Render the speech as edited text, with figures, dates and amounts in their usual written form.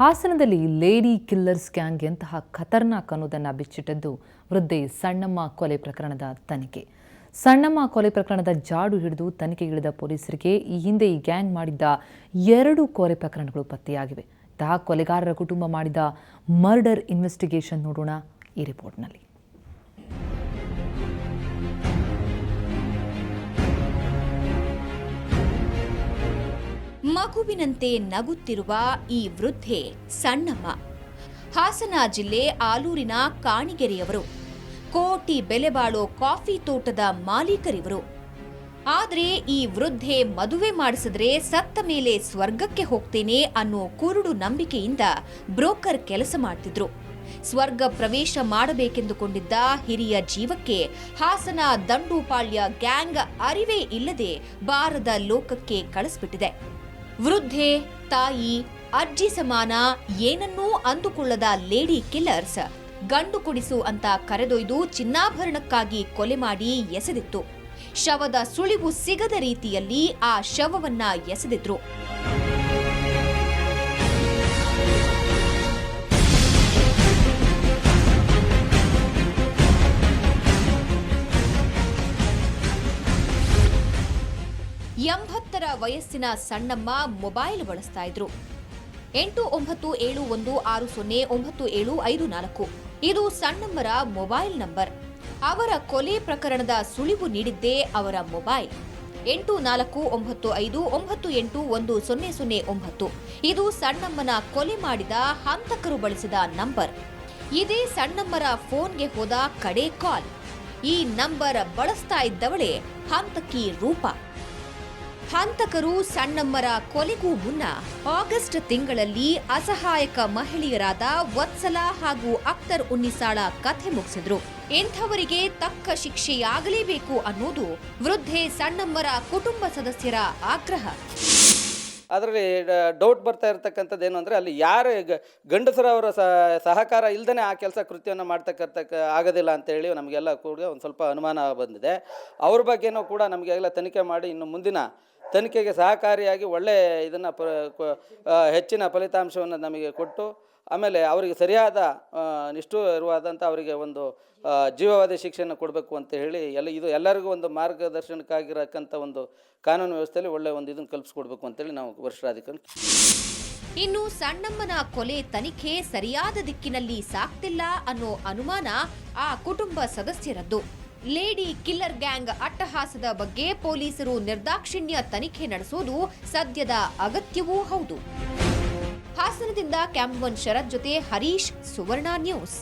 ಹಾಸನದಲ್ಲಿ lady killers gang ಎಂತಹ ಖತರ್ನಾಕ್ ಅನ್ನೋದನ್ನು ಬಿಚ್ಚಿಟ್ಟದ್ದು ವೃದ್ಧೆ ಸಣ್ಣಮ್ಮ ಕೊಲೆ ಪ್ರಕರಣದ ತನಿಖೆ. ಸಣ್ಣಮ್ಮ ಕೊಲೆ ಪ್ರಕರಣದ ಜಾಡು ಹಿಡಿದು ತನಿಖೆಗಿಳಿದ ಪೊಲೀಸರಿಗೆ ಈ ಹಿಂದೆ ಈ ಗ್ಯಾಂಗ್ ಮಾಡಿದ್ದ 2 ಕೊಲೆ ಪ್ರಕರಣಗಳು ಪತ್ತೆಯಾಗಿವೆ. ಇಂತಹ ಕೊಲೆಗಾರರ ಕುಟುಂಬ ಮಾಡಿದ ಮರ್ಡರ್ ಇನ್ವೆಸ್ಟಿಗೇಷನ್ ನೋಡೋಣ ಈ ರಿಪೋರ್ಟ್ನಲ್ಲಿ. ಮಗುವಿನಂತೆ ನಗುತ್ತಿರುವ ಈ ವೃದ್ಧೆ ಸಣ್ಣಮ್ಮ ಹಾಸನ ಜಿಲ್ಲೆ ಆಲೂರಿನ ಕಾಣಿಗೆರೆಯವರು. ಕೋಟಿ ಬೆಲೆ ಬಾಳೋ ಕಾಫಿ ತೋಟದ ಮಾಲೀಕರಿವರು. ಆದರೆ ಈ ವೃದ್ಧೆ ಮದುವೆ ಮಾಡಿಸಿದ್ರೆ ಸತ್ತ ಮೇಲೆ ಸ್ವರ್ಗಕ್ಕೆ ಹೋಗ್ತೇನೆ ಅನ್ನೋ ಕುರುಡು ನಂಬಿಕೆಯಿಂದ ಬ್ರೋಕರ್ ಕೆಲಸ ಮಾಡ್ತಿದ್ರು. ಸ್ವರ್ಗ ಪ್ರವೇಶ ಮಾಡಬೇಕೆಂದುಕೊಂಡಿದ್ದ ಹಿರಿಯ ಜೀವಕ್ಕೆ ಹಾಸನ ದಂಡುಪಾಳ್ಯ ಗ್ಯಾಂಗ್ ಅರಿವೇ ಇಲ್ಲದೆ ಬಾರದ ಲೋಕಕ್ಕೆ ಕಳಿಸ್ಬಿಟ್ಟಿದೆ. ವೃದ್ಧೆ, ತಾಯಿ, ಅಜ್ಜಿ ಸಮಾನ ಏನನ್ನೂ ಅಂದುಕೊಳ್ಳದ ಲೇಡಿ ಕಿಲ್ಲರ್ಸ್ ಗಂಡು ಕುಡಿಸು ಅಂತ ಕರೆದೊಯ್ದು ಚಿನ್ನಾಭರಣಕ್ಕಾಗಿ ಕೊಲೆ ಮಾಡಿ ಎಸೆದಿತ್ತು. ಶವದ ಸುಳಿವು ಸಿಗದ ರೀತಿಯಲ್ಲಿ ಆ ಶವವನ್ನ ಎಸೆದಿದ್ರು. ಎಂಬತ್ತರ ವಯಸ್ಸಿನ ಸಣ್ಣಮ್ಮ ಮೊಬೈಲ್ ಬಳಸ್ತಾ ಇದ್ರು. 8971609754 ಇದು ಸಣ್ಣಮ್ಮರ ಮೊಬೈಲ್ ನಂಬರ್. ಅವರ ಕೊಲೆ ಪ್ರಕರಣದ ಸುಳಿವು ನೀಡಿದ್ದೇ ಅವರ ಮೊಬೈಲ್. 8495981009 ಇದು ಸಣ್ಣಮ್ಮನ ಕೊಲೆ ಮಾಡಿದ ಹಂತಕರು ಬಳಸಿದ ನಂಬರ್. ಇದೇ ಸಣ್ಣಮ್ಮರ ಫೋನ್ಗೆ ಹೋದ ಕಡೆ ಕಾಲ್. ಈ ನಂಬರ್ ಬಳಸ್ತಾ ಇದ್ದವಳೇ ಹಂತಕಿ ರೂಪ. ಹಂತಕರು ಸಣ್ಣಮ್ಮರ ಕೊಲೆಗೂ ಮುನ್ನ ಆಗಸ್ಟ್ ತಿಂಗಳಲ್ಲಿ ಅಸಹಾಯಕ ಮಹಿಳೆಯರಾದ ವತ್ಸಲ ಹಾಗೂ ಅಖ್ತರ್ ಉನ್ನಿಸಾಳ ಕಥೆ ಮುಗಿಸಿದ್ರು. ಇಂಥವರಿಗೆ ತಕ್ಕ ಶಿಕ್ಷೆಯಾಗಲೇಬೇಕು ಅನ್ನೋದು ವೃದ್ಧೆ ಸಣ್ಣಮ್ಮರ ಕುಟುಂಬ ಸದಸ್ಯರ ಆಗ್ರಹ. ಅದರಲ್ಲಿ ಡೌಟ್ ಬರ್ತಾ ಇರತಕ್ಕಂಥದ್ದು ಏನು ಅಂದರೆ, ಅಲ್ಲಿ ಯಾರು ಗಂಡಸರವರ ಸಹಕಾರ ಇಲ್ಲದೇ ಆ ಕೆಲಸ ಕೃತ್ಯವನ್ನು ಆಗೋದಿಲ್ಲ ಅಂತೇಳಿ ನಮಗೆಲ್ಲ ಕೂಡ ಒಂದು ಸ್ವಲ್ಪ ಅನುಮಾನ ಬಂದಿದೆ. ಅವ್ರ ಬಗ್ಗೆನೂ ಕೂಡ ನಮಗೆಲ್ಲ ತನಿಖೆ ಮಾಡಿ ಇನ್ನು ಮುಂದಿನ ತನಿಖೆಗೆ ಸಹಕಾರಿಯಾಗಿ ಒಳ್ಳೆಯ ಇದನ್ನು ಹೆಚ್ಚಿನ ಫಲಿತಾಂಶವನ್ನು ನಮಗೆ ಕೊಟ್ಟು ಆಮೇಲೆ ಅವರಿಗೆ ಸರಿಯಾದ ನಿಷ್ಠುರವಾದಂಥ ಅವರಿಗೆ ಒಂದು ಜೀವಾವಧಿ ಶಿಕ್ಷೆಯನ್ನು ಕೊಡಬೇಕು ಅಂತ ಹೇಳಿ ಇದು ಎಲ್ಲರಿಗೂ ಒಂದು ಮಾರ್ಗದರ್ಶನಕ್ಕಾಗಿರಕ್ಕಂಥ ಒಂದು ಕಾನೂನು ವ್ಯವಸ್ಥೆಯಲ್ಲಿ ಒಳ್ಳೆಯ ಒಂದು ಇದನ್ನು ಕಲ್ಪಿಸ್ಕೊಡ್ಬೇಕು ಅಂತೇಳಿ ನಾವು ವರಿಷ್ಠಾಧಿಕಾರಿ. ಇನ್ನು ಸಣ್ಣಮ್ಮನ ಕೊಲೆ ತನಿಖೆ ಸರಿಯಾದ ದಿಕ್ಕಿನಲ್ಲಿ ಸಾಗ್ತಿಲ್ಲ ಅನ್ನೋ ಅನುಮಾನ ಆ ಕುಟುಂಬ ಸದಸ್ಯರದ್ದು. ಲೇಡಿ ಕಿಲ್ಲರ್ ಗ್ಯಾಂಗ್ ಅಟ್ಟಹಾಸದ ಬಗ್ಗೆ ಪೊಲೀಸರು ನಿರ್ದಾಕ್ಷಿಣ್ಯ ತನಿಖೆ ನಡೆಸೋದು ಸದ್ಯದ ಅಗತ್ಯವೂ ಹೌದು. ಹಾಸನದಿಂದ ಕ್ಯಾಮ್ರಾಮನ್ ಶರತ್ ಜೊತೆ ಹರೀಶ್, ಸುವರ್ಣ ನ್ಯೂಸ್.